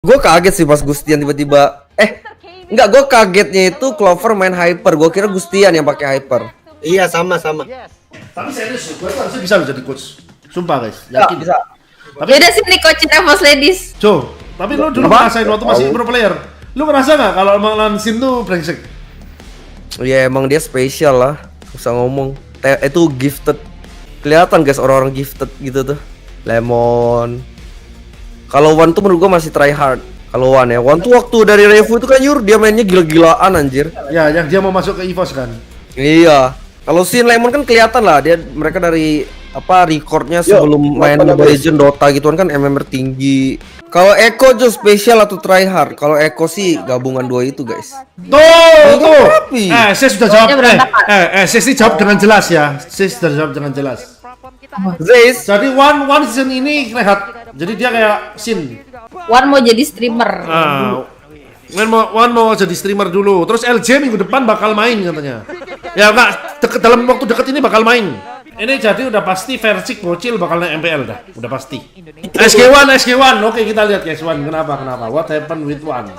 Gue kaget sih pas Gustian tiba-tiba. Enggak, gue kagetnya itu Clover main hyper. Gue kira Gustian yang pakai hyper. Iya sama. Tapi serius, gue tuh harusnya bisa loh jadi coach. Sumpah guys, yakin. Bisa. Tapi Beda sih nih coach Evos Ladies. Jo, tapi lu dulu ngerasain waktu masih pro player. Lu ngerasa nggak kalau emang Lansin tuh brengsek? Ya emang dia spesial lah. Usah ngomong. Itu gifted. Kelihatan guys orang-orang gifted gitu tuh. Lemon. Kalau Wan tuh menurut gua masih try hard. Kalau Wan ya, Wan tuh waktu dari Revo itu kan Yur dia mainnya gila-gilaan anjir. Ya, yang dia mau masuk ke EVOS kan. Iya. Kalau Sin Lemon kan kelihatan lah mereka dari recordnya sebelum main Mobile Legend Dota gituan kan MMR tinggi. Kalau Eko tuh spesial atau try hard. Kalau Eko sih gabungan dua itu guys. Tuh. Rapi. Saya sudah jawab. Saya sih jawab dengan jelas ya. Saya sudah jawab dengan jelas. Zeus. Jadi one season ini rehat. Jadi dia kayak Sin. Wan mau jadi streamer. Wan mau jadi streamer dulu. Terus LJ minggu depan bakal main katanya. Ya enggak, dalam waktu dekat ini bakal main. Ini jadi udah pasti Versik bocil bakal naik MPL dah, udah pasti. SG1. Oke, kita lihat guys, Wan kenapa? What happened with Wan?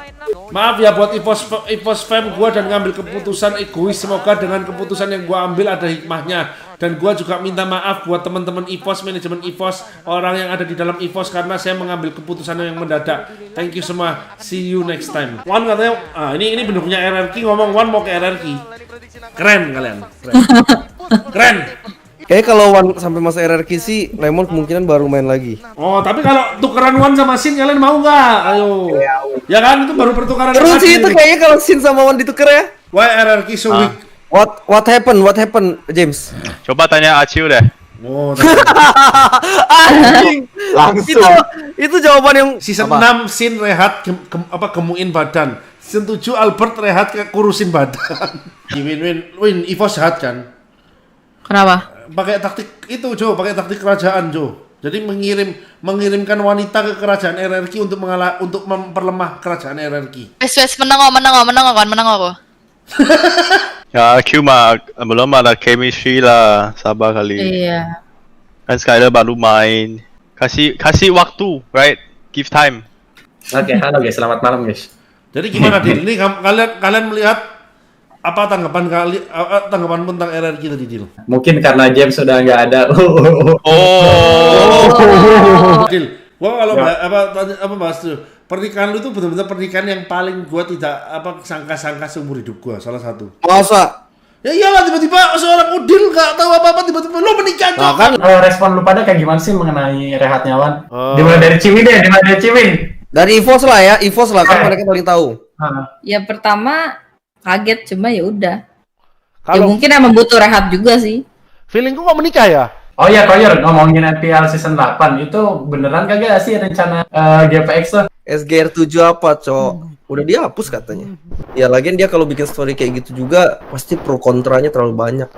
Maaf ya buat EVOS fam gua dan ngambil keputusan egois. Semoga dengan keputusan yang gua ambil ada hikmahnya. Dan gua juga minta maaf buat teman-teman EVOS, manajemen EVOS, orang yang ada di dalam EVOS karena saya mengambil keputusan yang mendadak. Thank you semua. See you next time. Wan katanya, ini pendukungnya RRQ ngomong Wan mau ke RRQ. Keren kalian. Keren. Kayaknya kalau Wan sampai masa RRQ sih Lemon kemungkinan baru main lagi. Oh, tapi kalau tukeran Wan sama Sin kalian mau nggak? Ayo. Ya kan itu baru pertukaran. Terus sih itu kayaknya kalau Sin sama Wan ditukar ya. Why RRQ so weak? What happened James? Coba tanya Acil deh. Oh, Anjing. Langsung. Itu jawaban yang season 6 Sin rehat gemuin badan. Season 7 Albert rehat kurusin badan. Win EVOS sehat kan? Kenapa? Pakai taktik itu Jo, pakai taktik kerajaan Jo. Jadi mengirimkan wanita ke kerajaan RRQ untuk memperlemah kerajaan RRQ. Wes menang aku. Ya Q mah belum ada chemistry lah, sabar kali. Iya. Kan Skyler baru main. Kasih waktu, right? Give time. Oke, halo guys, selamat malam guys. Jadi gimana Dil? Ini kalian melihat apa tanggapan tentang RRQ tadi Dil? Mungkin karena James sudah nggak ada. Dil, gua kalau apa bahas tuh pernikahan lu itu benar-benar pernikahan yang paling gua tidak sangka-sangka seumur hidup gua, salah satu. masa? Ya iyalah tiba-tiba seorang Udil nggak tahu apa-apa tiba-tiba lu menikah Nah, kan respon lu pada kayak gimana sih mengenai rehatnya Wan? Dimulai dari Ciwin deh, dari EVOS lah ya, EVOS lah kan mereka paling tahu. Ya pertama kaget cuma ya udah. Ya mungkin emang butuh rehat juga sih. Feelingku kok menikah ya? Oh iya Koyor, ngomongin NPL season 8 itu beneran kagak sih rencana GPX tuh? SGR 7 apa, Cok? Udah dihapus katanya. Ya lagian dia kalau bikin story kayak gitu juga pasti pro kontranya terlalu banyak.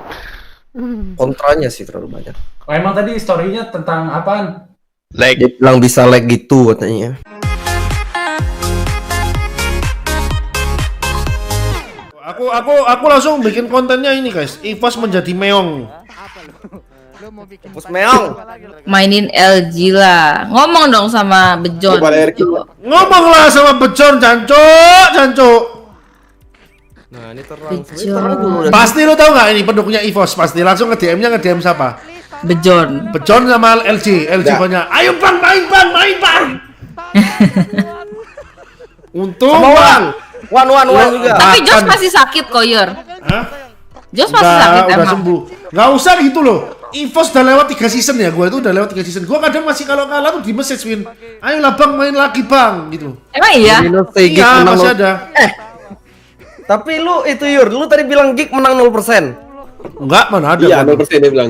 Kontranya sih terlalu banyak. Oh, emang tadi story-nya tentang apaan? Like Dia bilang bisa lag gitu katanya. Aku langsung bikin kontennya ini guys. EVOS menjadi meong. Bos meong. Mainin LG lah. Ngomong dong sama Bejon. Ngomonglah sama Bejon, Jancuk. Nah, ini terang. Bejon. Pasti lu tahu nggak ini pendukungnya EVOS pasti langsung nge-DM-nya nge-DM siapa? Bejon. Bejon sama LG banyak. Ayo Bang, main Bang. Untung Bang. Wan juga. Tapi Jos masih sakit Koyor. Hah? Jos masih sakit udah emang. sembuh. Nggak usah gitu loh. EVOS udah lewat 3 season ya, gue itu udah lewat 3 season. Gue kadang masih kalau kalah tuh di message Win. Ayolah Bang, main lagi Bang, gitu. Emang iya? Iya, masih ada. Tapi lu itu Yur, lu tadi bilang Geek menang 0%. Enggak, mana ada. Iya, Bang. 0% dia bilang.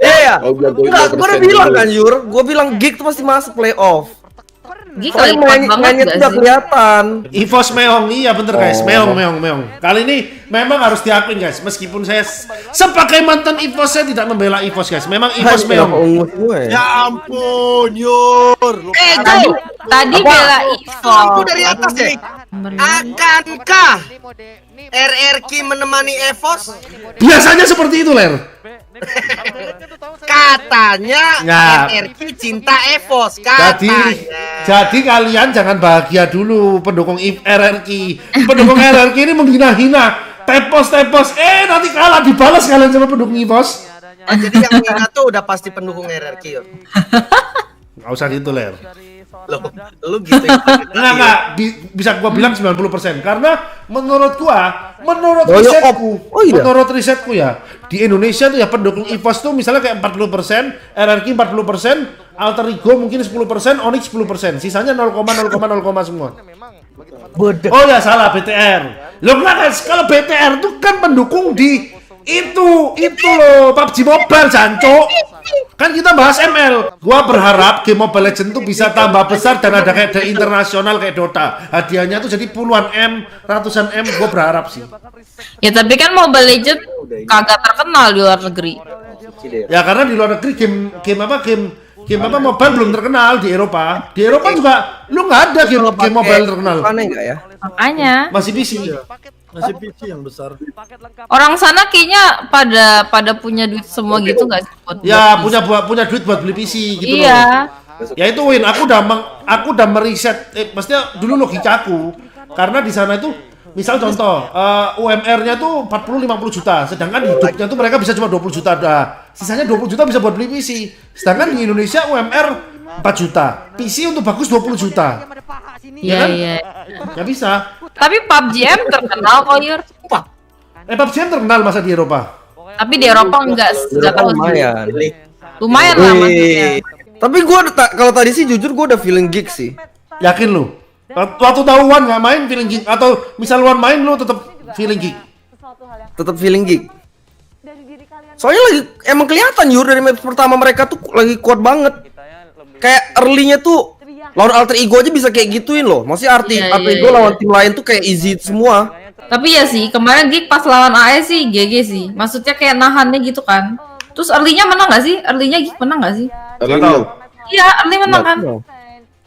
Iya. Enggak, Gue udah bilang kan Yur, gue bilang Geek tuh pasti masuk playoff. Gik kali Soalnya mainnya tuh udah kelihatan. EVOS meong, iya bener guys, meong. Kali ini memang harus diakuin guys, meskipun saya sebagai mantan EVOS saya tidak membela EVOS guys, memang EVOS meong. Ya ampun, Yur. Tadi bela Lampu Evo. dari atas nih. Akankah RRQ menemani EVOS? Biasanya seperti itu Ler. Katanya Ya. RRQ cinta EVOS Jadi katanya. kalian jangan bahagia dulu pendukung RRQ. Pendukung RRQ ini menghina-hina. Tepos, nanti kalah dibalas kalian sama pendukung EVOS. Oh, jadi yang menghina tuh udah pasti pendukung RRQ. Nggak usah gitu, Ler. Lu gitu ya. Enggak, bisa gua bilang 90% karena menurut Doyok risetku, oh iya. menurut risetku ya, di Indonesia tuh ya pendukung EVOS tuh misalnya kayak 40%, RRQ 40%, Alter Ego mungkin 10%, Onyx 10%, sisanya 0,0,0 semua. Oh ya salah BTR. Loh kenapa kalau BTR tuh kan pendukung di itu loh PUBG Mobile jancok. Kan kita bahas ML. Gua berharap game Mobile Legends tuh bisa tambah besar dan ada kayak internasional kayak Dota. Hadiahnya tuh jadi puluhan M, ratusan M. Gua berharap sih. Ya tapi kan Mobile Legends kagak terkenal di luar negeri. Ya karena di luar negeri game apa mobile belum terkenal di Eropa. Di Eropa juga lu nggak ada game mobile terkenal. Aneh nggak ya? Makanya Masih PC. Masih PC yang besar. orang sana kayaknya pada punya duit semua gitu nggak sih? Ya punya duit buat beli PC gitu loh. Iya. Ya itu Win, aku udah meriset, maksudnya dulu logikaku, karena di sana itu, misal contoh, UMR-nya tuh 40-50 juta, sedangkan hidupnya tuh mereka bisa cuma 20 juta dah, sisanya 20 juta bisa buat beli PC, sedangkan di Indonesia UMR 4 juta, PC untuk bagus 20 juta, Iya kan? iya. nggak bisa. Tapi PUBG M terkenal kok Yur. PUBG kan terkenal masa di Eropa. Tapi di Eropa enggak tahu. Lumayan. Lumayan lah maksudnya. Tapi kalau tadi sih jujur gue udah feeling geek sih. Yakin lu? Waktu tahu Wan nggak main feeling geek, atau misal Wan main lu tetap feeling geek? Tetap feeling geek. Soalnya lagi emang kelihatan Yur dari match pertama mereka tuh lagi kuat banget. Kayak early-nya tuh lawan Alter Ego aja bisa kayak gituin loh. Maksudnya Iya, Alter iya, Ego iya. lawan tim lain tuh kayak easy semua. Tapi ya sih, kemarin Geek pas lawan AS sih GG sih. Maksudnya kayak nahannya gitu kan. Terus early-nya menang gak sih? Early-nya Geek menang gak sih? Nggak tahu. Iya, early menang kan?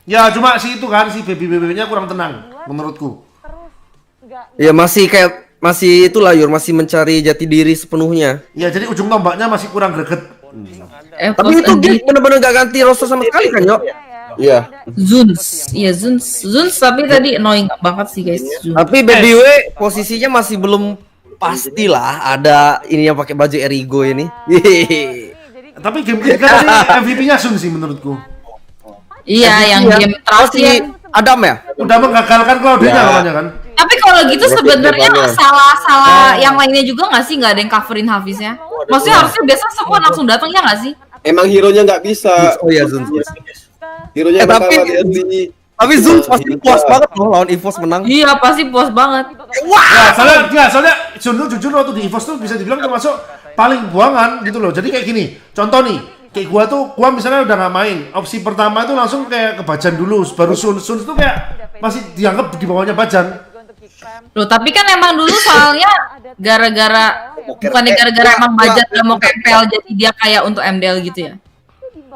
Ya cuma si itu kan si baby-babynya kurang tenang menurutku. Ya masih itulah Yur, masih mencari jati diri sepenuhnya. Ya jadi ujung tombaknya masih kurang greget. Tapi itu geek bener-bener gak ganti roster sama sekali kan, Yok? Iya. Zuns. Iya, Zuns tapi tadi annoying banget sih guys. Zuns. Tapi Baby W posisinya masih belum pastilah ada ini yang pakai baju Erigo ini. Tapi game ketiga tadi MVP-nya Sun sih menurutku. Iya, yang game terakhir. Adam ya? Udah menggagalkan Claudia namanya kan. Tapi kalau gitu sebenarnya salah yang lainnya juga nggak sih, nggak ada yang coverin Hafiznya. Maksudnya harusnya biasa semua langsung datang ya nggak sih? Emang hero-nya nggak bisa. Oh ya Zun. Hero-nya tapi bakal di Zun pasti puas banget loh lawan EVOS menang. Iya pasti puas banget. Ya, soalnya Sun tuh jujur waktu di EVOS tuh bisa dibilang termasuk paling buangan gitu loh. Jadi kayak gini, contoh nih, kayak gua misalnya udah nggak main, opsi pertama itu langsung kayak ke Bajan dulu, baru Sun tuh kayak masih dianggap di bawahnya Bajan. Loh tapi kan emang dulu soalnya bukannya gara-gara emang Bajan udah mau KPL jadi dia kayak untuk MDL gitu ya?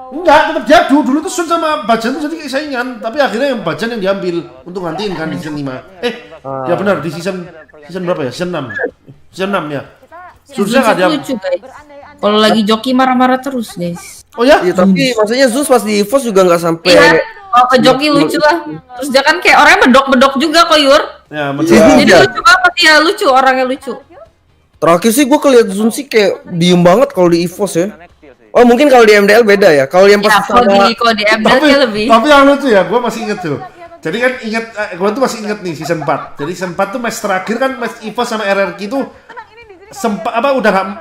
Enggak, tetap jadu. Dulu tuh Sun sama Bajan tuh jadi kayak saingan, tapi akhirnya yang Bajan yang diambil untuk gantiin kan di season 5. Ya benar di season berapa ya? Season 6. Season 6 ya. Sunnya enggak diambil. Lucu guys. Kalau lagi joki marah-marah terus guys. Oh ya? Iya, tapi maksudnya Zeus pas di EVOS juga nggak sampai. Iya. Kalau ke joki lucu lah. Terus dia kan kayak orangnya medok-medok juga kok Yur. Ya, Jadi lucu banget ya, lucu orangnya lucu. Terakhir sih gue keliat Zun sih kayak diem banget kalau di EVOS ya. Oh mungkin kalau di MDL beda ya. Kalau yang Ya pas kalau di MDL dia lebih. Tapi yang lucu ya, gue masih inget tuh. Jadi kan gue tuh masih inget nih season 4. Jadi season 4 tuh match terakhir kan match EVOS sama RRQ tuh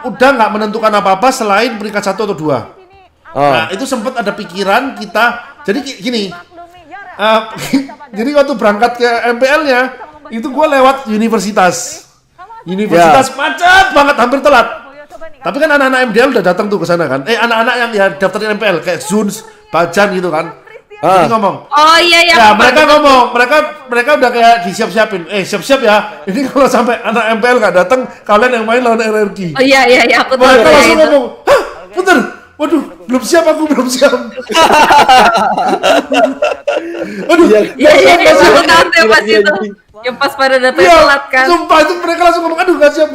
udah nggak menentukan apa-apa selain peringkat 1 atau 2. Nah itu sempat ada pikiran kita. Jadi gini. Jadi waktu berangkat ke MPL-nya itu gue lewat universitas macet banget, hampir telat. Tapi kan anak-anak MDL udah datang tuh ke sana kan. Anak-anak yang ya daftarin MPL kayak Zuns, Bajan gitu kan. Jadi ngomong. Oh iya ya. Ya mereka ngomong, mereka udah kayak disiap-siapin. Siap-siap ya. Ini kalau sampai anak MPL nggak datang, kalian yang main lawan RRQ. Oh iya aku tahu. Mereka langsung ngomong, hah, bener. Waduh, belum siap. Waduh, Iya aku tahu tuh pas itu. Yang pas pada datang telat kan. Sumpah itu mereka langsung ngomong, aduh nggak siap.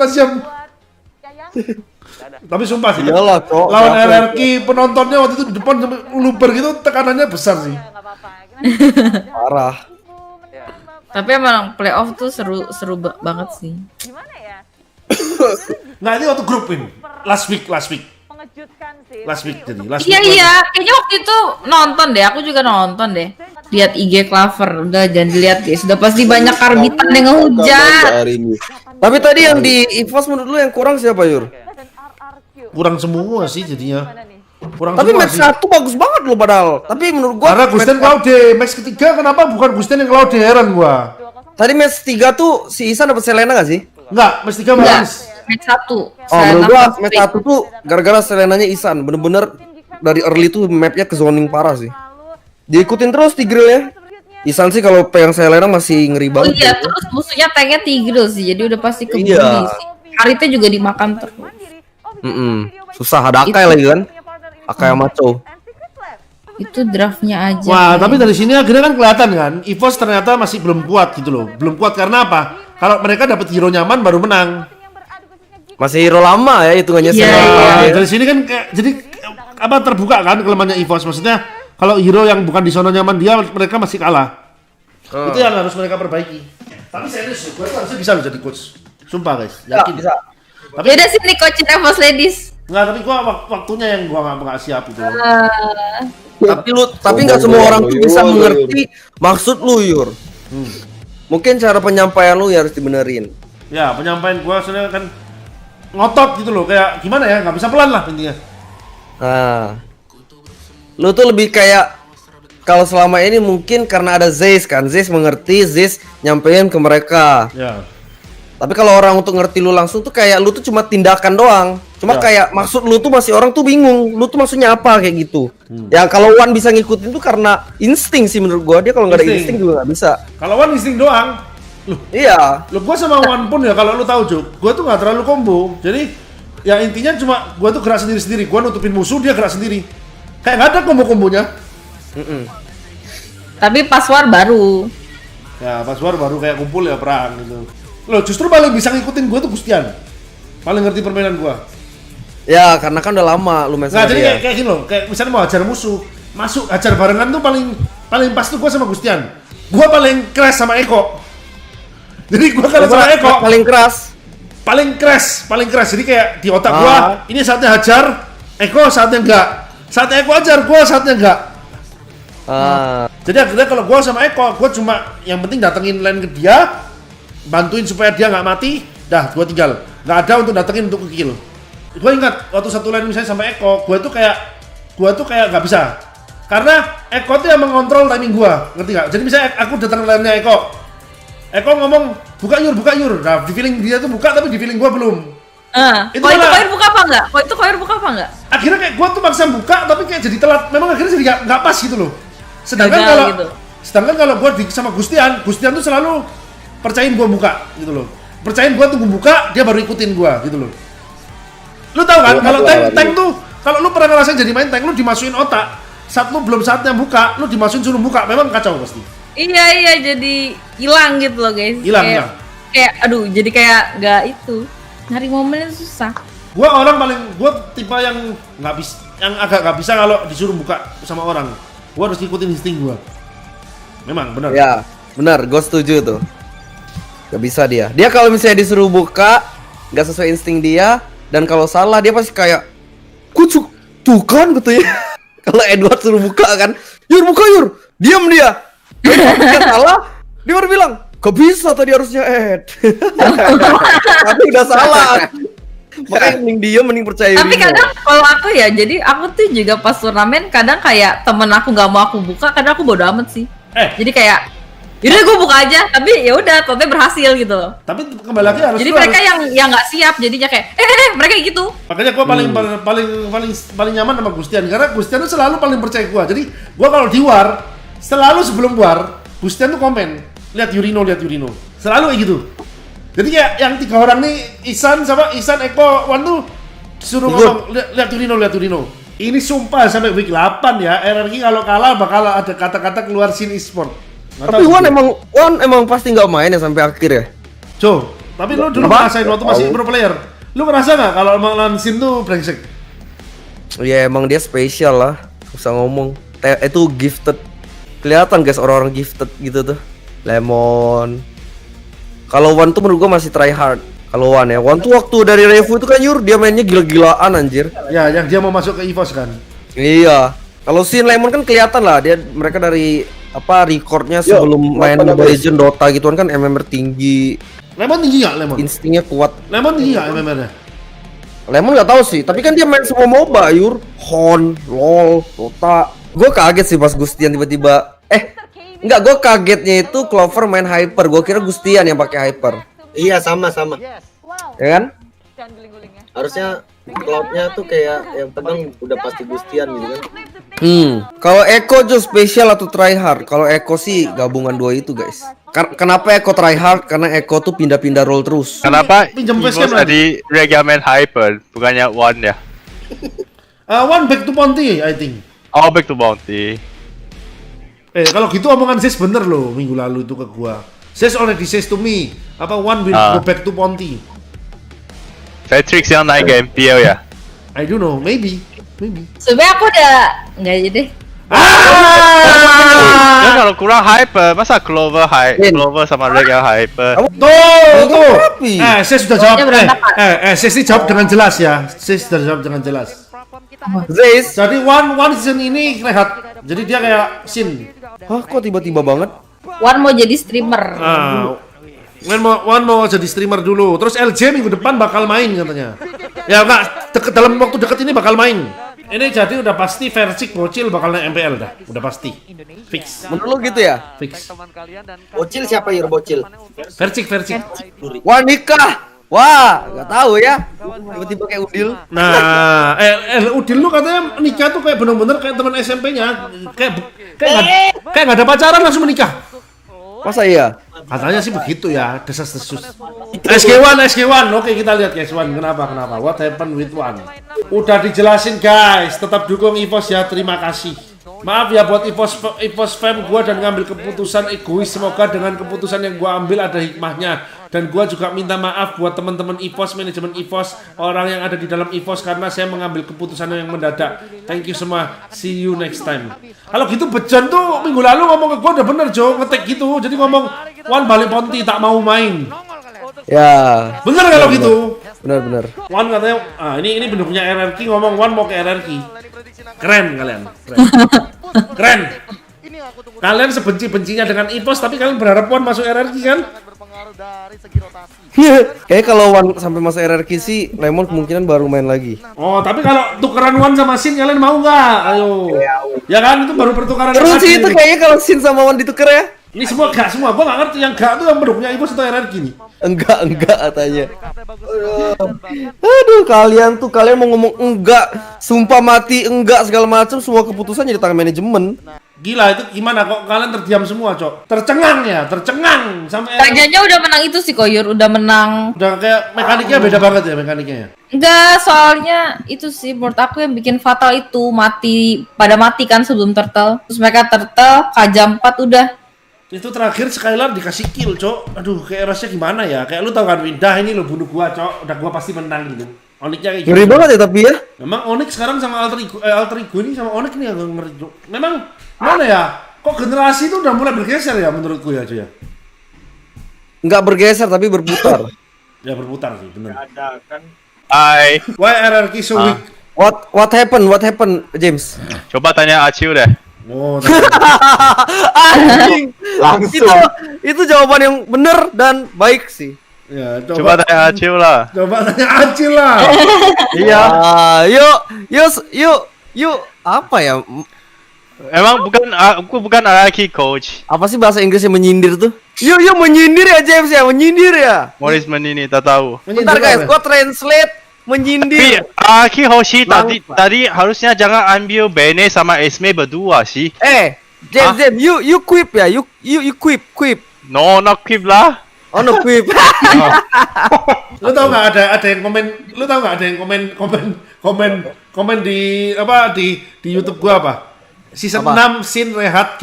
Tapi sumpah sih, Iyalah, Cok. lawan Siapa RRQ penontonnya waktu itu di depan sampai luber gitu, tekanannya besar sih. Parah. Tapi emang playoff tuh seru banget sih. Nah ini waktu grup win, last week. Iya, kayaknya waktu itu nonton deh, aku juga nonton deh. Lihat IG Clover, udah jangan dilihat guys, udah pasti banyak karbitan yang ngehujat. Hari ini. Tapi tadi yang di EVOS menurut lu yang kurang siapa, Yur? Kurang semua sih jadinya. Kurang Tapi semua match sih. 1 bagus banget loh padahal. Tapi menurut gua Karena Gusten Claude, match ketiga kenapa bukan Gusten yang Claude, heran gua. tadi match 3 tuh si Isan dapat Selena gak sih? Enggak, match tiga Enggak, bagus. match 1. Oh, menurut gua match 1 tuh gara-gara Selenanya Isan. Bener-bener dari early tuh mapnya ke zoning parah sih. Diikutin terus Tigreal ya. Isan sih kalau yang Selena masih ngeri Oh banget. iya, terus musuhnya tanknya Tigreal sih, jadi udah pasti kebuli Iya. sih. Haritnya juga dimakan terus. Susah ada Akai lagi kan. Akai sama Macho. Itu draftnya aja. Wah, tapi dari sini akhirnya kan kelihatan kan, EVOS ternyata masih belum kuat gitu loh. Belum kuat karena apa? Kalau mereka dapat hero nyaman baru menang. Masih hero lama ya hitungannya Iya, Selena. Nah, Ya. dari sini kan jadi apa terbuka kan kelemahannya EVOS. Maksudnya kalau hero yang bukan di zona nyaman dia mereka masih kalah. Itu yang harus mereka perbaiki. Tapi serius, gue tuh harusnya bisa loh jadi coach. Sumpah guys, yakin. Bisa. Tapi Beda sih nih coach EVOS Ladies. enggak, tapi gua waktunya yang gua nggak siap itu. Tapi nggak semua orang tuh bisa mengerti maksud lu, Yur. Mungkin cara penyampaian lu ya harus dibenerin. Ya, penyampaian gua sebenarnya kan ngotot gitu loh, kayak gimana ya, nggak bisa pelan lah intinya. Nah, lu tuh lebih kayak kalau selama ini mungkin karena ada Zeiss kan, Zeiss mengerti, Zeiss nyampein ke mereka. Ya. Tapi kalau orang untuk ngerti lu langsung tuh kayak lu tuh cuma tindakan doang. Cuma Ya. kayak maksud lu tuh masih orang tuh bingung. Lu tuh maksudnya apa kayak gitu. Ya kalau Wan bisa ngikutin tuh karena insting sih menurut gua. Dia kalau nggak ada Insting. insting juga nggak bisa. Kalau One insting doang. Loh, Iya. gua sama One pun ya kalau lu tahu Juk, gua tuh nggak terlalu combo. Jadi ya intinya cuma gua tuh gerak sendiri-sendiri. Gua nutupin musuh, dia gerak sendiri. Kayak nggak ada combo-kombonya. Tapi pas war baru. Ya, pas war baru kayak kumpul ya perang gitu. Loh, justru paling bisa ngikutin gua tuh Gustian. Paling ngerti permainan gua. Ya karena kan udah lama lu main Nah, sama jadi dia. kayak gini loh, kayak misalnya mau hajar musuh, masuk hajar barengan tuh paling pas tuh gua sama Gustian. Gua paling crash sama Eko. Jadi gua kalau sama Eko paling keras. paling crash. Jadi kayak di otak gua, ini saatnya hajar, Eko saatnya enggak. Saatnya Eko hajar, gua saatnya enggak. Jadi akhirnya kalau gua sama Eko, gua cuma yang penting datengin lane ke dia, bantuin supaya dia nggak mati, dah gua tinggal. Nggak ada untuk datengin untuk kill. Gua ingat waktu satu lane misalnya sama Eko, gua tuh kayak nggak bisa. Karena Eko tuh yang mengontrol timing gua, ngerti nggak? Jadi misalnya aku datang lane-nya Eko ngomong buka yur. Nah, di feeling dia tuh buka tapi di feeling gua belum. Itu Kok itu malah- koin buka apa enggak? Kok itu koin buka apa enggak? Akhirnya kayak gua tuh maksa buka tapi kayak jadi telat. Memang akhirnya jadi nggak pas gitu loh. Sedangkan Gagal kalau gitu. gua sama Gustian tuh selalu percayain gua buka gitu loh. Percayain gua tunggu buka, dia baru ikutin gua gitu loh. Lu tahu kan kalau tank tuh kalau lu pernah ngerasain jadi main tank lu dimasukin otak. Saat lu belum saatnya buka, lu dimasukin suruh buka, memang kacau pasti. Iya, jadi hilang gitu loh guys. Hilang, kayak, hilang. kayak aduh, jadi kayak nggak itu. Nyari momennya susah. Gua tipe yang nggak bisa, yang agak nggak bisa kalau disuruh buka sama orang. Gua harus ikutin insting gua. Memang benar. Ya, benar, gue setuju tuh. Gak bisa dia. Dia kalau misalnya disuruh buka, nggak sesuai insting dia, dan kalau salah dia pasti kayak, kucuk, tuh kan gitu ya. Kalau Edward suruh buka kan, Yur buka Yur, diam dia. Dia salah, dia baru bilang, gak bisa tadi harusnya Ed. Tapi udah salah. Makanya mending diam, mending percaya Tapi dirimu. kadang kalau aku ya, jadi aku tuh juga pas turnamen kadang kayak temen aku nggak mau aku buka, kadang aku bodo amat sih. Jadi kayak, yaudah gue buka aja, tapi ya udah, totalnya berhasil gitu loh. Tapi kembali lagi harus Jadi lu mereka harus- yang nggak siap, jadinya kayak, mereka gitu. makanya gua paling nyaman sama Gustian karena Gustian tuh selalu paling percaya gua. Jadi gua kalau di war selalu sebelum war Gustian tuh komen, lihat Yurino. Selalu kayak gitu. Jadi kayak yang tiga orang nih Isan, Eko, Wan tuh disuruh ngomong lihat Yurino. Ini sumpah sampai week 8 ya, RRQ kalau kalah bakal ada kata-kata keluar scene e-sport. Nggak Tapi tahu sih. Wan emang pasti nggak main ya sampai akhir ya. Jo, tapi lu dulu Apa? ngerasain waktu masih pro player. Lu ngerasa nggak kalau emang Lansin tuh brengsek? Ya emang dia spesial lah, usah ngomong. Itu gifted, kelihatan guys orang-orang gifted gitu tuh. Lemon. Kalau One tuh menurut gua masih try hard. Kalau One ya, One tuh waktu dari Revo itu kan dia mainnya gila-gilaan anjir. Ya, yang dia mau masuk ke EVOS kan. Iya. Kalau Sin Lemon kan kelihatan lah mereka dari recordnya Yo, sebelum main apa Mobile guys? Legends Dota gituan kan MMR tinggi, Lemon tinggi nggak Lemon? instingnya kuat. Lemon tinggi nggak MMR-nya? Lemon nggak tahu sih, tapi kan dia main semua MOBA, Yur. Hon, LOL, Dota. Gue kaget sih pas Gustian tiba-tiba. Enggak, gue kagetnya itu Clover main Hyper. Gue kira Gustian yang pakai Hyper. Iya sama. Ya kan? Harusnya cloudnya tuh kayak yang pegang udah pasti Gustian gitu kan. Kalau Eko tuh spesial atau try hard? Kalau Eko sih gabungan dua itu, guys. Kenapa Eko try hard? Karena Eko tuh pindah-pindah role terus. Kenapa Pinjam EVOS facecam tadi Regamen Hyper bukannya One ya? One back to Ponti, I think. Oh, back to Bounty. Kalau gitu omongan Sis bener loh minggu lalu itu ke gua. Sis already says to me, One will go back to Ponti. Saya Trix yang naik ke MPL ya? I don't know, maybe. Sebenarnya aku udah nggak jadi deh. Ya kalau kurang Hyper, masa Clover sama Rega Hyper? Tuh. Rapi. Sis sudah jawab. Dia berantakan. Sis ini jawab dengan jelas ya. Sis sudah jawab dengan jelas. Zeus. Jadi One season ini rehat. Jadi dia kayak Sin. Hah, kok tiba-tiba banget? One mau jadi streamer. One mau jadi streamer dulu. Terus LJ minggu depan bakal main katanya. Ya enggak, dalam waktu dekat ini bakal main. Ini jadi udah pasti Versik Bocil bakal naik MPL dah. Udah pasti. Fix. Menurut lu gitu ya? Fix. Bocil siapa Yur Bocil? Versik. Wah, nikah. Wah, nggak tahu ya. Tiba-tiba kayak Udil. Nah, Udil lu katanya nikah tuh kayak bener-bener kayak teman SMP-nya. Kayak nggak ada pacaran langsung menikah. Masa iya? Katanya sih begitu ya, desas-desus. SG1, oke kita lihat guys, kenapa? What happened with One? Udah dijelasin guys, tetap dukung EVOS ya, terima kasih. Maaf ya buat EVOS fam gua dan ngambil keputusan egois, semoga dengan keputusan yang gua ambil ada hikmahnya. Dan gua juga minta maaf buat teman-teman EVOS, manajemen EVOS, orang yang ada di dalam EVOS karena saya mengambil keputusan yang mendadak. Thank you semua, see you next time. Kalau gitu Bejan tuh minggu lalu ngomong ke gua udah bener Jo, ngetek gitu. Jadi ngomong One balik Ponti tak mau main. Ya. Bener kalau gitu. Benar. One katanya, ini pendukungnya RRQ ngomong One mau ke RRQ. Keren kalian. Keren. Kalian sebenci-bencinya dengan EVOS tapi kalian berharap One masuk RRQ kan? Kayaknya kalau One sampai masuk RRQ sih, Lemon kemungkinan baru main lagi. Oh, tapi kalau tukeran One sama Sin kalian mau nggak? Ayo. Ya kan itu baru pertukaran. Terus sih adil itu nih. kayaknya kalau Sin sama One ditukar ya? Ini semua gua nggak ngerti yang gak tuh yang pendukungnya EVOS atau RRQ nih. Enggak katanya. Aduh, kalian mau ngomong enggak, sumpah mati enggak segala macam, semua keputusan jadi tangan manajemen. Gila itu gimana kok kalian terdiam semua, Cok? Tercengang sampai Kayaknya udah menang itu sih Koyur, udah menang. udah kayak mekaniknya beda banget ya mekaniknya. Enggak, soalnya itu sih menurut aku yang bikin fatal itu pada mati kan sebelum turtle. Terus mereka turtle K4 udah. Itu terakhir Skylar dikasih kill, Cok. Aduh, kayak rasanya gimana ya? Kayak lu tau kan Windah ini lo bunuh gua, Cok. Udah gua pasti menang gitu. Onyxnya kayak gitu. Ngeri banget ya tapi ya. Memang Onyx sekarang sama Alter Ego ini sama Onyx nih agak ngeri, Cok. Memang mana ya? Kok generasi itu udah mulai bergeser ya menurutku ya, Cok ya? Enggak bergeser tapi berputar. Ya berputar sih, bener. Hai. Why RRQ so weak? What happened, James? Coba tanya Aciu deh. Oh, Anjing. Langsung. Itu jawaban yang benar dan baik sih. ya, Coba tanya Aciu lah. Coba tanya Acil lah. Iya. Yuk. Apa ya? Emang aku bukan RRQ coach. Apa sih bahasa Inggrisnya menyindir tuh? Yuk menyindir ya James ya, menyindir ya. Morris Menini, tak tahu. Bentar guys, gua translate menyindir. RRQ Hoshi tadi harusnya jangan ambil Bene sama Esme berdua sih. James, you quip ya, you quip. No, not keep lah. Oh no quip. Lu tau nggak ada yang komen di di YouTube gua apa? Season 6 Sin rehat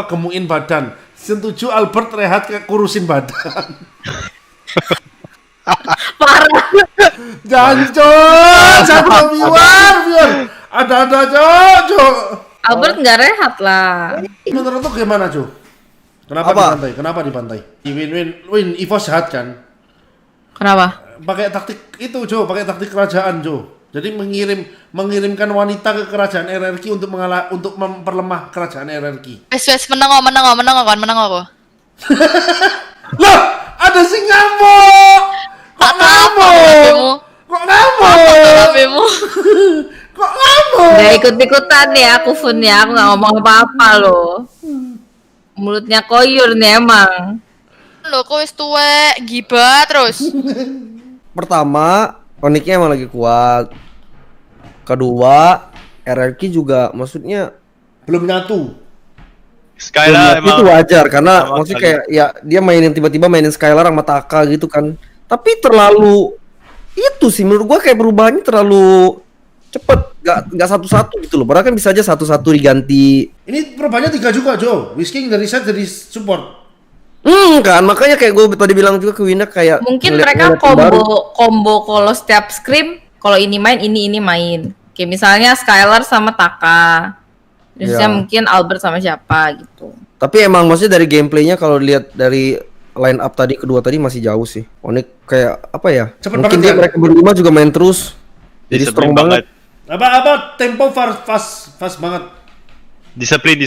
gemuin badan. Season 7 Albert rehat kurusin badan. Parah. Gancot, satu viewer. Ada Cok. Albert nggak rehat lah. Menurut tuh gimana, Cok? Kenapa dibantai? Win Evo sehat kan? Kenapa? Pakai taktik itu, Jo, pakai taktik kerajaan, Jo. Jadi mengirimkan wanita ke kerajaan RRQ untuk memperlemah kerajaan RRQ. Wes menang aku. Loh, ada si ngamuk. Kok ngamuk? Kok ngamuk? Gak ikut-ikutan ya aku Fun ya, aku nggak ngomong apa-apa loh. Mulutnya koyur nih emang. Lo kok wis tuwek, gibah terus. Pertama, Onyxnya emang lagi kuat. Kedua, RRQ juga maksudnya Belum nyatu. Skylar itu emang wajar karena sama maksudnya sekali. kayak ya dia tiba-tiba mainin Skylar sama Taka gitu kan. Tapi terlalu itu sih menurut gua kayak perubahannya terlalu cepet, nggak satu-satu gitu loh. Padahal kan bisa aja satu-satu diganti. Ini perubahannya 3 juga, Jo. Whisking dari set jadi support. Kan makanya kayak gue tadi bilang juga ke Winner kayak Mungkin ngeliat- mereka ngeliat yang baru. combo kalau setiap scrim, kalau ini main, ini main. Kayak misalnya Skylar sama Taka. Terusnya Ya. mungkin Albert sama siapa gitu. Tapi emang maksudnya dari gameplaynya kalau lihat dari line up tadi kedua tadi masih jauh sih. Onyx kayak apa ya? Cepet Mungkin banget dia kan? mereka berdua juga main terus. Jadi Disiplin strong banget. Apa tempo fast banget. Disiplin.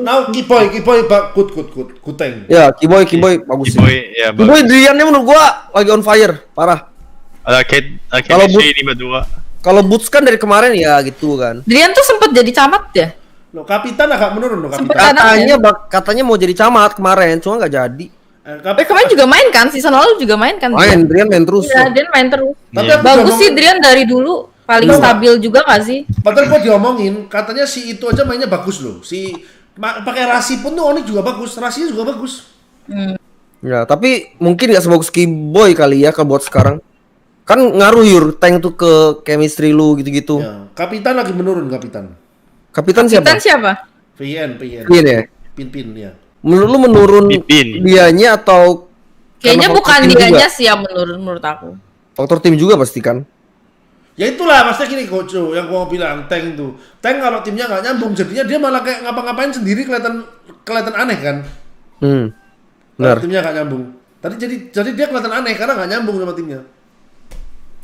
Now Kiboy good tank. Ya, Kiboy bagus sih. Kiboy ya Kiboy bagus. Driannya menurut gua lagi on fire, parah. Ada Kalau chemistry ini berdua. Kalau Boots kan dari kemarin ya gitu kan. Drian tuh sempet jadi camat ya? Loh, kapitan agak menurun loh Sempet kapitan. Katanya mau jadi camat kemarin, cuma nggak jadi. Kemarin juga main kan? Season lalu juga main kan? Main, Drian main terus. Iya, Drian main terus. Tapi Iya. aku Bagus diomongin- sih Drian dari dulu. Paling Enggak. stabil juga gak sih? Padahal gua diomongin, katanya si itu aja mainnya bagus loh. Pakai Rasi pun tuh Onyx juga bagus, Rasinya juga bagus. Ya, tapi mungkin nggak sebagus Kiboy kali ya kalau buat sekarang. Kan ngaruh Yur tank tuh ke chemistry lu gitu-gitu. Ya, kapitan lagi menurun kapitan. Kapitan siapa? Kita siapa? PN. Pin ya. Pin ya. Menurut lu menurun Pin. dianya atau Kayaknya karena bukan faktor tim dianya juga? sih yang menurun menurut aku. Faktor tim juga pasti kan. Ya itulah maksudnya gini Coach, yang gua bilang tank tuh. Tank kalau timnya nggak nyambung, jadinya dia malah kayak ngapa-ngapain sendiri kelihatan aneh kan. Kalau Benar. timnya nggak nyambung. Jadi dia kelihatan aneh karena nggak nyambung sama timnya.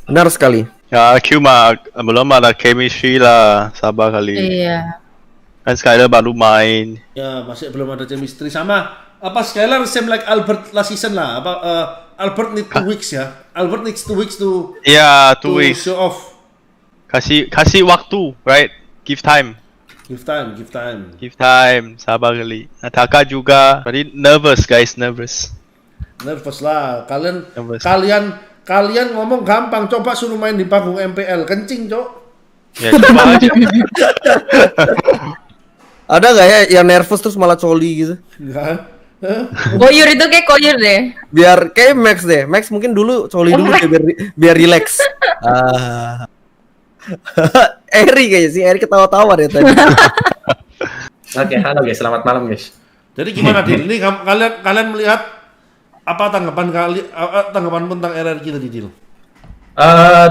Benar sekali. Ya Kuma belum ada chemistry lah, sabar kali. Iya. Kan Skylar baru main. Ya masih belum ada chemistry sama apa Skylar same like Albert last season lah. Albert need 2 weeks ya. Albert needs 2 weeks to Ya, 2 weeks. show off. Kasih waktu, right? Give time. Give time. Give time, sabar kali. Taka juga. Tadi nervous guys, nervous. Nervous lah. Nervous. Kalian ngomong gampang, coba suruh main di panggung MPL, kencing, Cok. Ya coba aja. Ada nggak ya yang nervous terus malah coli gitu? Enggak. Koyur itu kayak koyur deh. Biar kayak Max deh. Max mungkin dulu coli dulu deh, biar relax. Eri kayaknya sih, Eri ketawa-tawa deh tadi. Oke, halo guys, selamat malam guys. Jadi gimana Dil? Ini kalian melihat apa tanggapan tentang RRQ tadi Dil?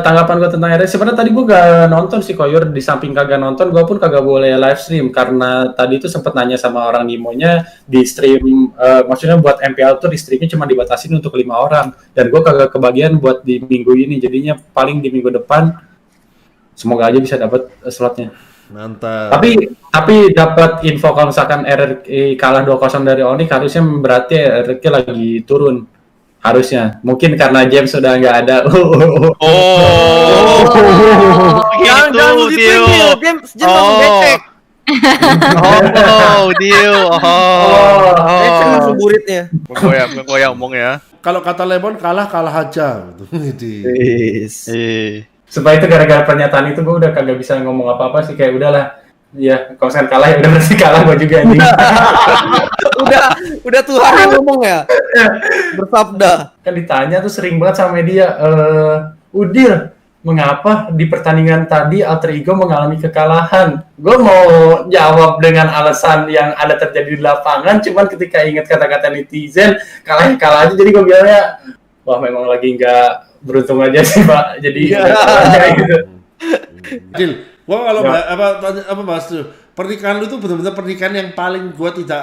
Tanggapan gue tentang RRQ, sebenarnya tadi gue gak nonton sih Koyor, di samping kagak nonton, gue pun kagak boleh live stream karena tadi itu sempet nanya sama orang Nimonya di stream, maksudnya buat MPL tuh di streamnya cuma dibatasin untuk 5 orang dan gue kagak kebagian buat di minggu ini, jadinya paling di minggu depan semoga aja bisa dapat slotnya. Mantap. Tapi dapat info kalau misalkan RRQ kalah 2-0 dari Onyx harusnya berarti RRQ lagi turun. Harusnya. Mungkin karena James sudah nggak ada. Oh. Jangan Gitu, Dio. dia langsung becek. Oh, Dio. Becek langsung buritnya. Goyang ngomong ya. Kalau kata Lemon kalah aja gitu. Supaya itu gara-gara pernyataan itu gue udah kagak bisa ngomong apa-apa sih, kayak udahlah. Ya, kalau misalkan kalah ya udah berarti kalah gue juga nih. udah Tuhan yang ngomong ya. Bersabda. Kan ditanya tuh sering banget sama media, Udil, mengapa di pertandingan tadi Alter Ego mengalami kekalahan? Gue mau jawab dengan alasan yang ada terjadi di lapangan, cuman ketika ingat kata-kata netizen, kalah aja. Jadi gue bilangnya, wah memang lagi nggak beruntung aja sih Pak. Jadi Iya. kayak gitu. Dil, gua kalau Ya. apa bahas tuh pernikahan lu tuh benar-benar pernikahan yang paling gua tidak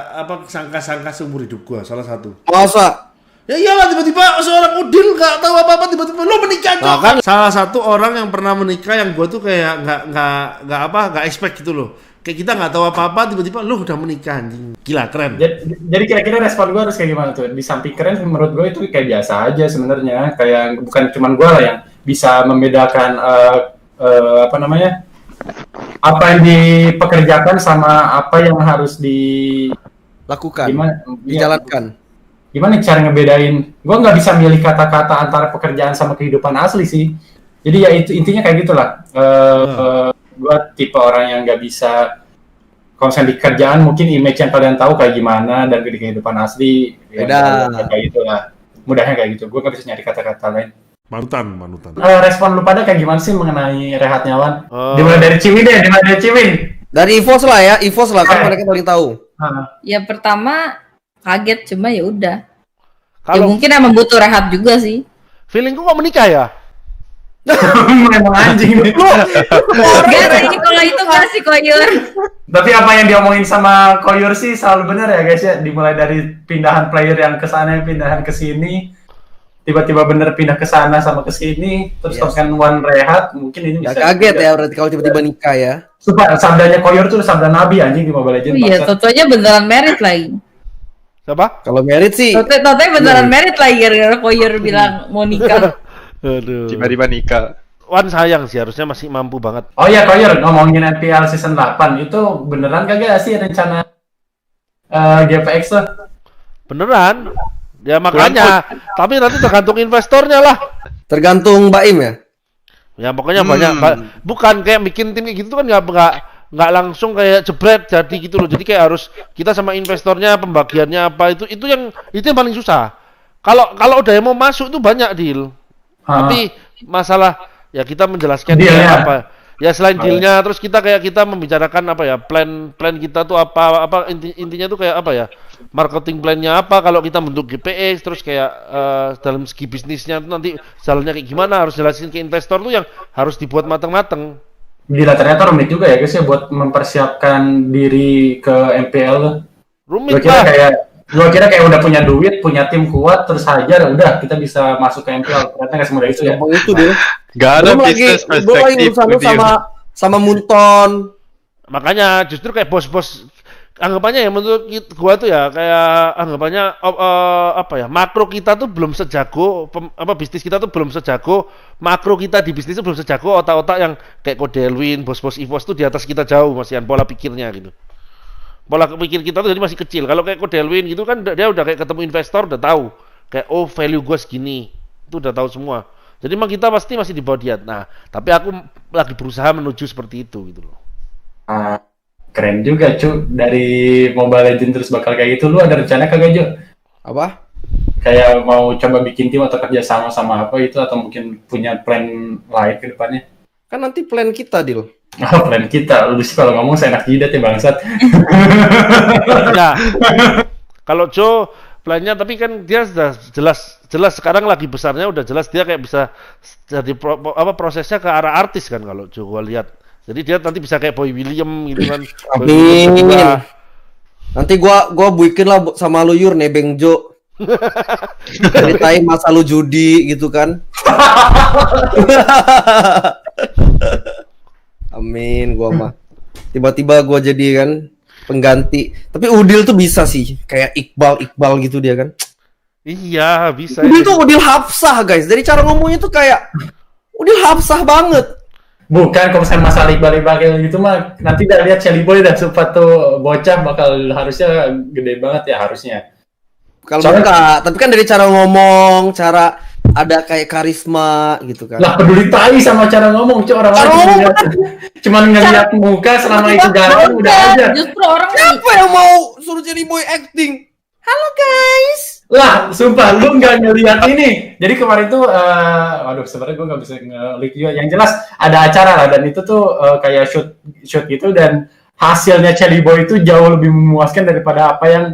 sangka-sangka seumur hidup gua, salah satu. Masa? Ya iyalah, tiba-tiba seorang Udil nggak tahu apa-apa, tiba-tiba lo menikah, Cok. Nah, kan. Salah satu orang yang pernah menikah yang gua tuh kayak nggak expect gitu loh. Kayak kita nggak tahu apa-apa, tiba-tiba lo udah menikah, anjing. Gila, keren. Jadi kira-kira respon gue harus kayak gimana tuh? Di samping keren, menurut gue itu kayak biasa aja sebenarnya. Kayak bukan cuman gue lah yang bisa membedakan apa namanya, apa yang dipekerjakan sama apa yang harus Lakukan. gimana? Dijalankan. Gimana cara ngebedain? Gue nggak bisa milih kata-kata antara pekerjaan sama kehidupan asli sih. Jadi ya itu intinya kayak gitulah. Gue tipe orang yang nggak bisa, kalau misalnya di kerjaan mungkin image yang kalian tahu kayak gimana, dan di kehidupan asli Beda. ya kayak gitulah. Mudahnya kayak gitu. Gue nggak bisa nyari kata-kata lain. Manutan. Respon lu pada kayak gimana sih mengenai Rehat Nyawan? Oh. Dimulai dari Ciwin deh, dimulai dari Ciwin. Dari EVOS lah ya, EVOS lah kan mereka paling tahu. Ya pertama kaget, cuma ya udah. Ya Kalau mungkin emang butuh rehat juga sih. feelingku kok menikah ya? Memang anjing nih. Enggak sih, kalau itu nggak sih Koyur. Tapi apa yang diomongin sama Koyur sih selalu benar ya guys ya. Dimulai dari pindahan player yang ke sana, pindahan ke sini, tiba-tiba bener pindah ke sana sama ke sini, terus Yes. kan One Rehat, mungkin ini Gak bisa. kaget ya berarti kalau tiba-tiba nikah ya. Sumpah, sabdanya Koyur tuh sabda Nabi anjing di Mobile Legends. Iya, bangsat. totonya beneran merit lagi. Siapa? Kalau merit sih, Totonya beneran merit lagi gara-gara Koyur bilang mau nikah. Aduh. Tiba-tiba nikah. Wan sayang sih, harusnya masih mampu banget. Oh iya Koyur, ngomongin NPL season 8, itu beneran kagak sih rencana GPX tuh? Beneran? Ya makanya, tapi nanti tergantung investornya lah. tergantung Mbak Im ya. Ya pokoknya banyak, bukan kayak bikin tim kayak gitu kan nggak langsung kayak jebret jadi gitu loh. Jadi kayak harus kita sama investornya pembagiannya apa itu yang paling susah. Kalau udah yang mau masuk itu banyak deal. Tapi masalah ya kita menjelaskan Dealnya. dia apa. Ya selain dealnya, terus kita membicarakan apa ya, plan kita tuh apa intinya tuh kayak apa ya, marketing plannya apa kalau kita bentuk GPX, terus kayak dalam segi bisnisnya tuh nanti jalannya kayak gimana, harus jelasin ke investor tuh yang harus dibuat matang-matang. Gila ternyata rumit juga ya guys ya buat mempersiapkan diri ke MPL. Rumit Gua kira kayak udah punya duit, punya tim kuat, terus hajar, udah kita bisa masuk ke MPL. Ternyata nggak semudah itu ya. Ngomong itu dia. Gak ada Belum lagi, bisnis belum lagi perspektif urusan lu with you. sama Munton. Makanya justru kayak bos-bos anggapannya ya menurut gua tuh ya kayak anggapannya apa ya, makro kita tuh belum sejago bisnis kita tuh belum sejago makro kita di bisnis tuh belum sejago otak-otak yang kayak Kodelwin, bos-bos EVOS tuh di atas kita jauh masihan pola pikirnya gitu. Pola pikir kita tuh jadi masih kecil. Kalau kayak Kodelwin gitu kan dia udah kayak ketemu investor udah tahu kayak oh value gua segini. Itu udah tahu semua. Jadi emang kita pasti masih di bawah dia. Nah, tapi aku lagi berusaha menuju seperti itu gitu loh. Keren juga cu, dari Mobile Legends terus bakal kayak gitu. Lu ada rencana kagak Jo? Apa? Kayak mau coba bikin tim atau kerja sama apa itu, atau mungkin punya plan lain ke depannya? Kan nanti plan kita, Dil. Oh, plan kita. Lu sih kalau ngomong seenak jidat ya bangsat. Ya. Kalau Joe plannya tapi kan dia sudah jelas sekarang lagi besarnya udah jelas dia kayak bisa jadi prosesnya ke arah artis kan kalau Joe gua lihat. Jadi dia nanti bisa kayak Boy William gitu kan. Boy William Amin. kedua. Nanti gua bikin lah sama lu Yur nebeng Jo. Ceritain masa lu judi gitu kan. Amin, gua mah. Tiba-tiba gua jadi kan pengganti. Tapi Udil tuh bisa sih, kayak Iqbal gitu dia kan. Iya, bisa. Udil tuh Udil Hafsah, guys. Dari cara ngomongnya tuh kayak Udil Hafsah banget. Bukan, kalau misalnya masalah Iqbal kayak gitu mah nanti udah lihat Shelly Boy dan sempat tuh bocah bakal harusnya gede banget ya harusnya. Kalau Soalnya- enggak, tapi kan dari cara ngomong, cara ada kayak karisma gitu kan. Lah peduli tai sama cara ngomong, orang Cara ngomong cuman ngeliat muka selama itu ganteng udah aja. Justru orang Siapa yang mau suruh Jelly Boy acting? Halo guys. Lah, sumpah lu nggak ngeliat ini. Jadi kemarin tuh, waduh sebenarnya gue nggak bisa nge-leak juga. Yang jelas ada acara lah dan itu tuh kayak shoot gitu dan hasilnya Shelly Boy itu jauh lebih memuaskan daripada apa yang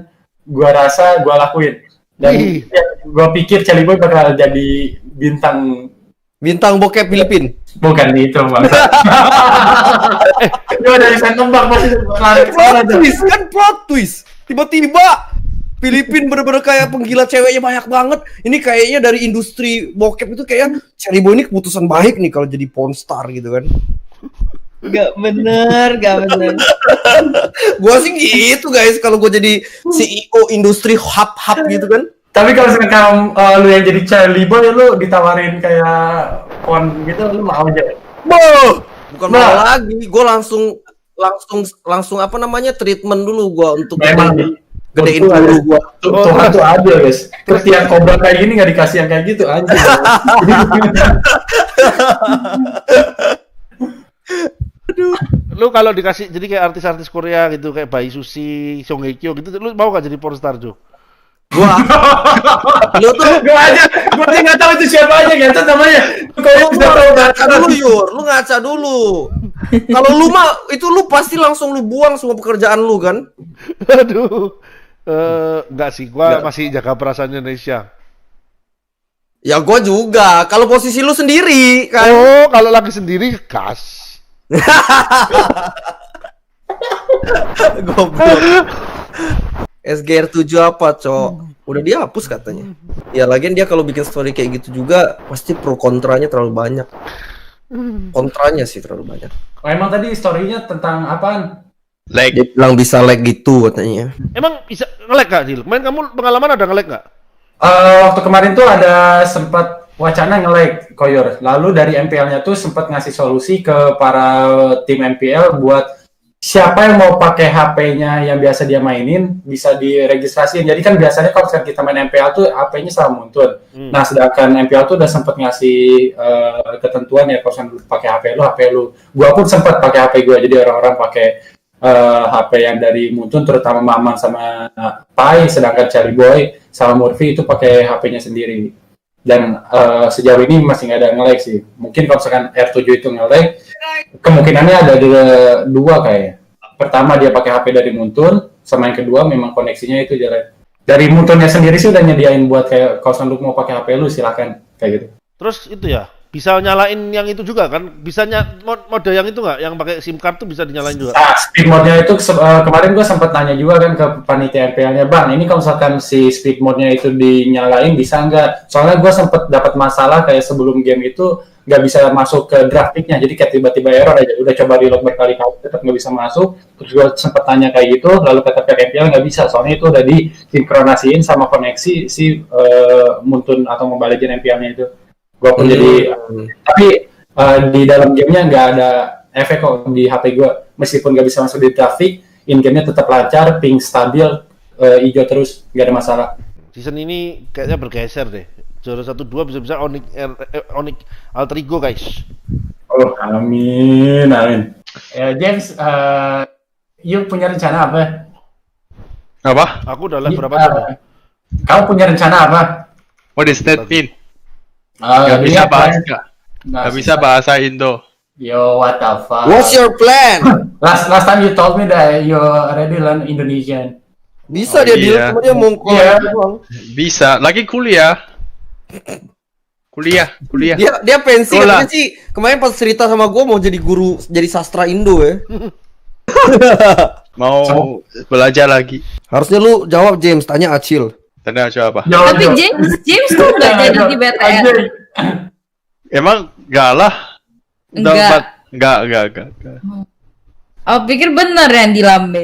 gua rasa gua lakuin. Dan gue pikir Charlie Boy bakal jadi bintang bokep Filipin. bukan itu bang. Dia dari saya tembak pasti lari ke sana aja. Plot twist. Tiba-tiba Filipin bener-bener kayak penggila ceweknya banyak banget. Ini kayaknya dari industri bokep itu kayak Charlie Boy ini keputusan baik nih kalau jadi porn star gitu kan. Gak bener. Gua sih gitu guys kalau gua jadi CEO industri hub gitu kan. Tapi kalau sekarang lu yang jadi Charlie Boy, lu ditawarin kayak porn gitu, lu mau aja? Bukan mau lagi, gua langsung apa namanya treatment dulu gua untuk Memang gedein dulu gua. Tuhan tuh adil guys. Terus yang kobra kayak gini nggak dikasih yang kayak gitu anjir. Lu kalau dikasih jadi kayak artis-artis Korea gitu kayak Bae Suzy, Song Hye Kyo gitu, lu mau gak jadi pornstar Jo? Gua lu tuh Gua nggak tahu itu siapa aja gitu namanya. Kalau bisa tahu ngaca dulu Yur, lu ngaca dulu. Kalau lu mah itu lu pasti langsung lu buang semua pekerjaan lu kan? Aduh. Enggak sih, gua masih jaga perasaan Indonesia. Ya gua juga. Kalau posisi lu sendiri kan. Oh, kalau lagi sendiri gas. Goblok. SGR 7 apa, Cok? Udah dihapus katanya. Ya lagian dia kalau bikin story kayak gitu juga pasti pro kontranya terlalu banyak. Kontranya sih terlalu banyak. Oh, emang tadi story-nya tentang apaan? Lag. Dia bilang bisa lag gitu katanya. Emang bisa nge-lag gak, Dil? Main kamu pengalaman ada nge-lag gak? Waktu kemarin tuh ada sempat wacana nge-lag Koyor. Lalu dari MPL-nya tuh sempat ngasih solusi ke para tim MPL buat siapa yang mau pakai HP-nya yang biasa dia mainin bisa diregistrasiin. Jadi kan biasanya kalau kita main MPL tuh HP-nya selalu muncul. Nah, sedangkan MPL tuh udah sempat ngasih ketentuan ya kalau pakai HP lu. Gua pun sempat pakai HP gua. Jadi orang-orang pakai HP yang dari Muntun, terutama Maman sama Pai, sedangkan Charlie Boy sama Murphy itu pakai HP-nya sendiri. Dan sejauh ini masih nggak ada nge-lag sih. Mungkin kalau misalkan R7 itu nge-lag, kemungkinannya ada dua kayaknya. Pertama dia pakai HP dari Muntun, sama yang kedua memang koneksinya itu jelek. Dari Muntunnya sendiri sih udah nyediain buat kayak kalau lu mau pakai HP lu silakan kayak gitu. Terus itu ya, bisa nyalain yang itu juga kan? Bisa mode yang itu nggak? Yang pakai SIM card tuh bisa dinyalain juga? Nah, speed mode-nya itu kemarin gue sempat nanya juga kan ke panitia MPL-nya, Bang, ini kalau misalkan si speed mode-nya itu dinyalain bisa nggak? Soalnya gue sempat dapat masalah kayak sebelum game itu nggak bisa masuk ke grafiknya, jadi kayak tiba-tiba error aja. Udah coba reload berkali-kali tetap nggak bisa masuk. Terus gue sempat tanya kayak gitu, lalu kata pihak MPL nggak bisa, soalnya itu udah disinkronasiin sama koneksi si Muntun atau Mobile Legends MPL-nya itu. Gue pun jadi, tapi di dalam gamenya nggak ada efek kok di HP gue, meskipun nggak bisa masuk di grafik, in gamenya tetap lancar, ping stabil, hijau terus, nggak ada masalah. Season ini kayaknya bergeser deh. Juara 1-2 bisa-bisa Onyx Alter Ego guys. Oh, amin. James, you punya rencana apa? Apa? Aku udah live berapa jam? Kamu punya rencana apa? What is that mean? Gak Gak bisa bahasa Indo. Yo, what the fuck? What's your plan? Last time you told me that you already learn Indonesian. Bisa dia iya. deal cuma dia mau doang. Bisa, lagi kuliah. Kuliah. Dia pensi Sekolah. katanya sih. Kemarin pas cerita sama gue mau jadi guru, jadi sastra Indo ya. Mau belajar lagi. Harusnya lu jawab James, tanya Acil. Tanya apa? Tapi James tuh nggak jadi di BTS. Emang enggak lah. Enggak. Enggak. Oh, pikir bener yang di Lambe.